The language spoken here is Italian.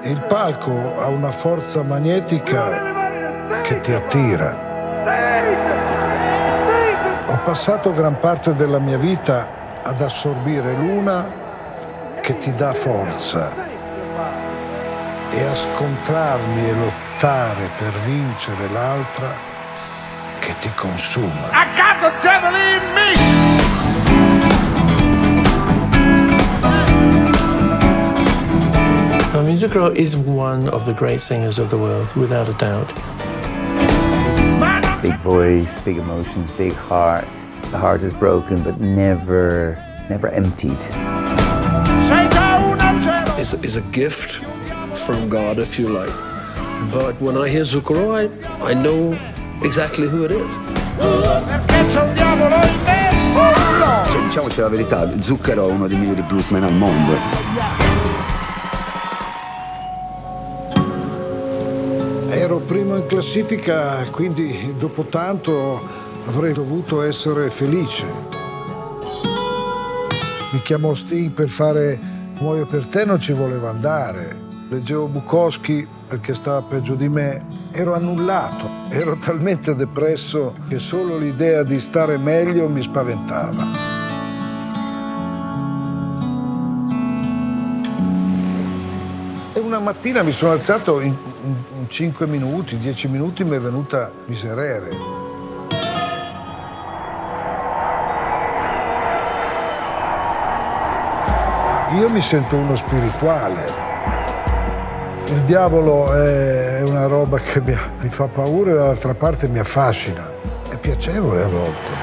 Il palco ha una forza magnetica che ti attira. Ho passato gran parte della mia vita ad assorbire l'una che ti dà forza e a scontrarmi e lottare per vincere l'altra che ti consuma. I got the devil in me! Music Row is one of the great singers of the world, without a doubt. Big voice, big emotions, big heart. The heart is broken, but never emptied. Is a gift from God, if you like. But when I hear Zucchero, I know exactly who it is. Cioè, diciamoci la verità, Zucchero è uno dei migliori bluesmen al mondo. Ero primo in classifica, quindi dopo tanto avrei dovuto essere felice. Mi chiamò Sting per fare Muoio per te, non ci voleva andare. Leggevo Bukowski perché stava peggio di me. Ero annullato, ero talmente depresso che solo l'idea di stare meglio mi spaventava. E una mattina mi sono alzato in 5 minuti, 10 minuti mi è venuta miserere. Io mi sento uno spirituale. Il diavolo è una roba che mi fa paura e dall'altra parte mi affascina. È piacevole a volte.